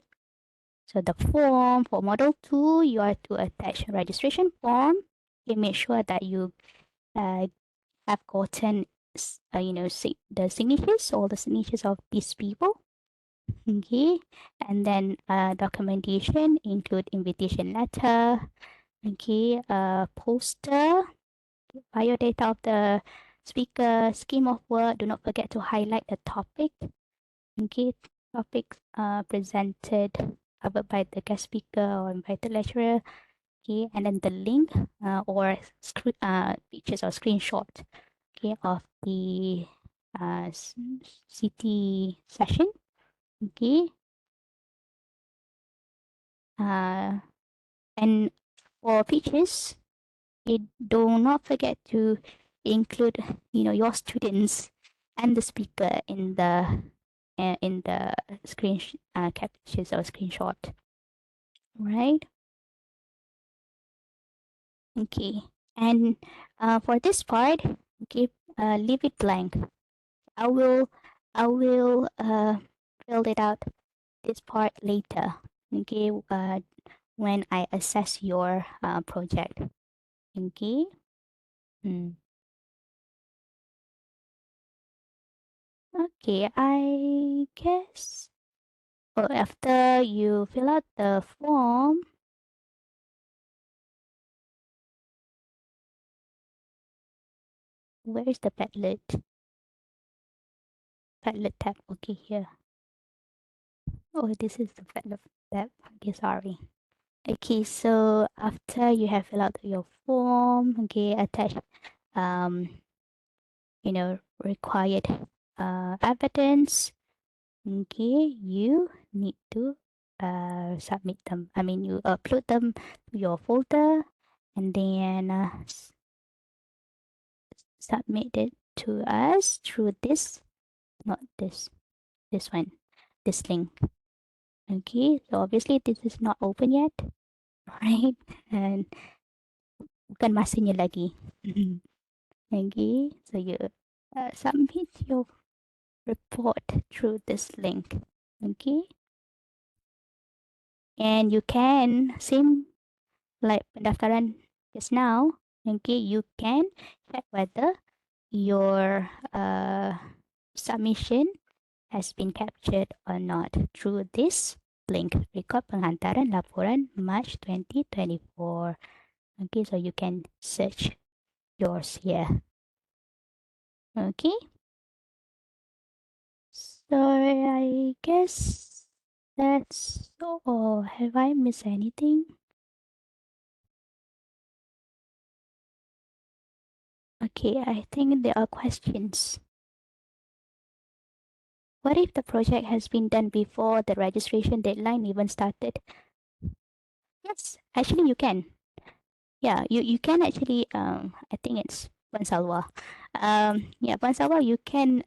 so the form for model 2, you are to attach registration form. Okay, make sure that you have gotten the signatures, all the signatures of these people. Okay, and then documentation include invitation letter, okay, poster, biodata of the speaker, scheme of work. Do not forget to highlight the topic. Okay, topics presented, covered by the guest speaker or invited lecturer. Okay, and then the link or pictures or screenshot, okay, of the CT session. Okay. And for pitches, do not forget to include your students and the speaker in the screen captures or screenshot, right? Okay. And for this part, okay, leave it blank. I will fill it out this part later, okay, when I assess your project. Okay. Okay, I guess. Oh, after you fill out the form, where is the Padlet? Padlet tab. Okay, here. Oh, this is the Padlet tab. Okay, sorry. Okay, so after you have filled out your form, okay, attach required evidence. Okay, you need to submit them. I mean, you upload them to your folder and then submit it to us through this, not this one, this link. Okay, so obviously this is not open yet, right? And bukan masanya lagi. Okay, so you submit your report through this link. Okay, and you can, same like pendaftaran just now, okay, you can check whether your submission has been captured or not through this link, record penghantaran laporan March 2024. Okay, so you can search yours here. Okay, so I guess that's all. Have I missed anything? Okay, I think there are questions. What if the project has been done before the registration deadline even started? Yes, actually you can. Yeah, you can actually I think it's Puan Salwa. Yeah, Puan Salwa, you can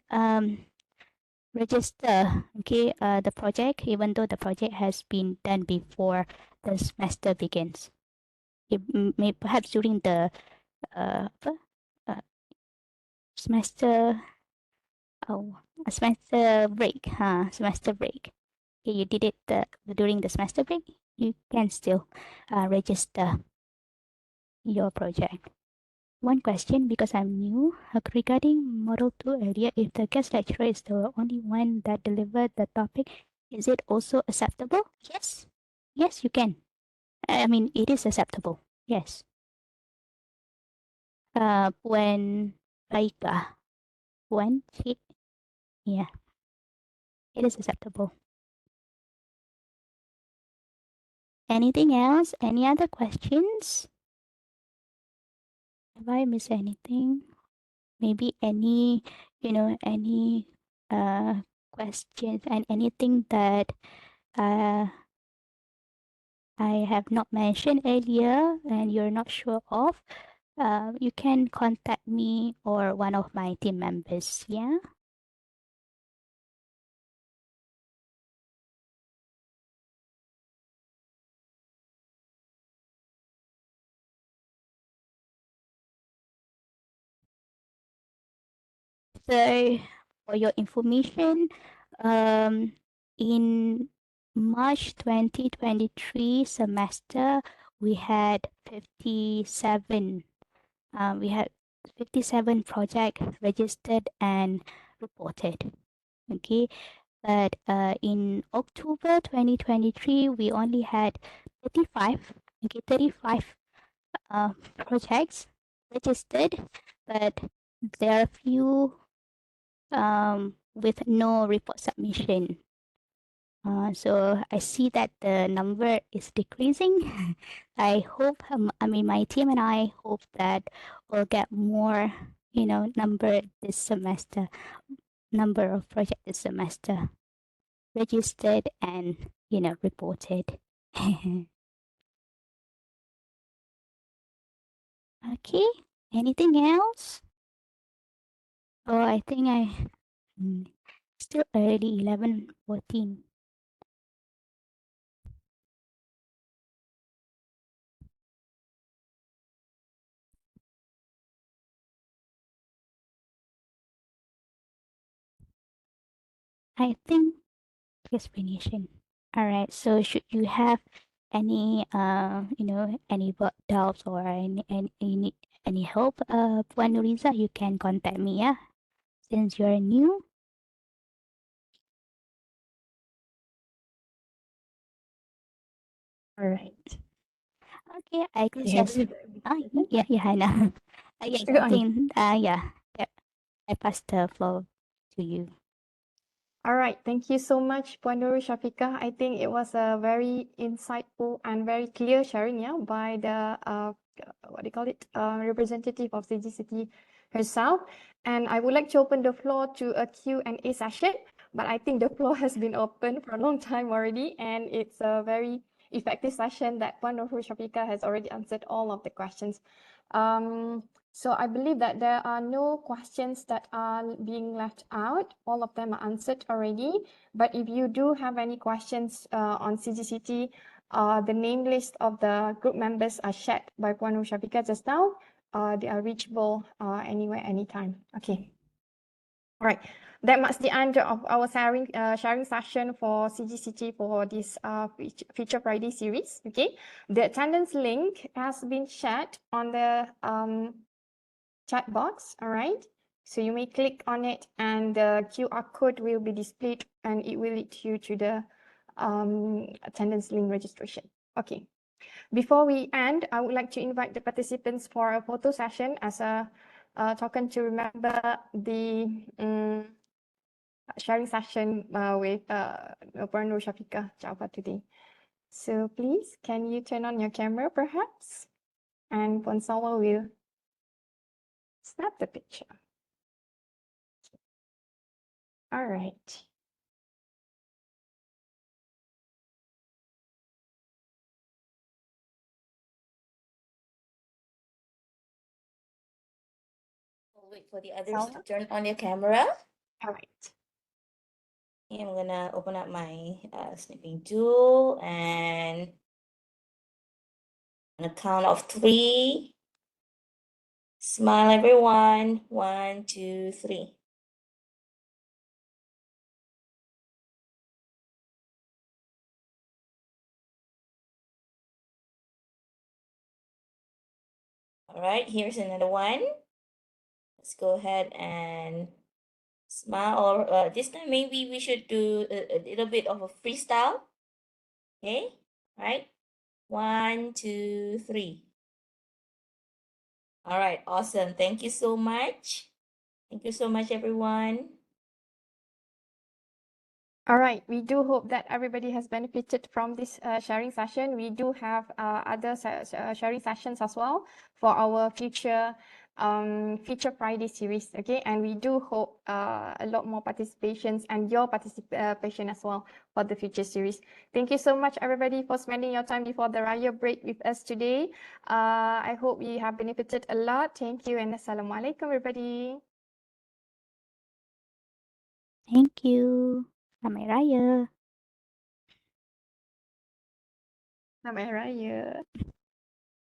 register the project even though the project has been done before the semester begins. It may perhaps during the apa, semester semester break, semester break. Okay, you did it during the semester break. You can still register your project. One question, because I'm new, regarding Model 2 earlier, if the guest lecturer is the only one that delivered the topic, is it also acceptable? Yes. Yes, you can. I mean, it is acceptable. Yes. Puan Baika. Puan, yeah, it is acceptable. Anything else? Any other questions? Have I missed anything? Maybe any questions and anything that I have not mentioned earlier and you're not sure of, you can contact me or one of my team members. Yeah. So for your information, in March 2023 semester, we had 57. We had 57 projects registered and reported. Okay, but in October 2023, we only had 35. Okay, 35 projects registered, but there are a few with no report submission. So I see that the number is decreasing. I hope, my team and I hope that we'll get more, number this semester, number of project this semester registered and reported. Okay, anything else? Oh, I think still early, 11:14. I think it's finishing. All right. So should you have any any doubts or any help, Puan Nuriza, you can contact me. Yeah, since you're new. All right. Okay, I Yes, just yeah, I know. Yes, go I on. think yeah, I pass the floor to you. All right, thank you so much, Puan Nurul Syafieqah. I think it was a very insightful and very clear sharing, yeah, by the what do you call it, representative of CGCT herself. And I would like to open the floor to a Q&A session, but I think the floor has been open for a long time already, and it's a very effective session that Puan Nurul Syafieqah has already answered all of the questions. So I believe that there are no questions that are being left out. All of them are answered already. But if you do have any questions on CGCT, the name list of the group members are shared by Puan Syafieqah just now. They are reachable anywhere, anytime. Okay. All right. That marks the end of our sharing session for CGCT for this Feature Friday series. Okay. The attendance link has been shared on the chat box. All right. So you may click on it and the QR code will be displayed and it will lead you to the attendance link registration. Okay. Before we end, I would like to invite the participants for a photo session as a token to remember the sharing session with Puan Syafieqah Jaafar today. So please, can you turn on your camera perhaps? And Puan Salwa will snap the picture. All right. We'll wait for the others to turn on your camera. All right. Okay, I'm gonna open up my snipping tool and on a count of 3. Smile, everyone. 1, 2, 3. All right, here's another one. Let's go ahead and smile, or this time maybe we should do a little bit of a freestyle. Okay, all right. 1, 2, 3. All right, awesome. Thank you so much. Thank you so much, everyone. All right, we do hope that everybody has benefited from this sharing session. We do have other sharing sessions as well for our future Feature Friday series, okay? And we do hope a lot more participations and your participation as well for the future series. Thank you so much, everybody, for spending your time before the Raya break with us today. I hope you have benefited a lot. Thank you and Assalamualaikum, everybody. Thank you. Selamat Raya. Selamat Raya.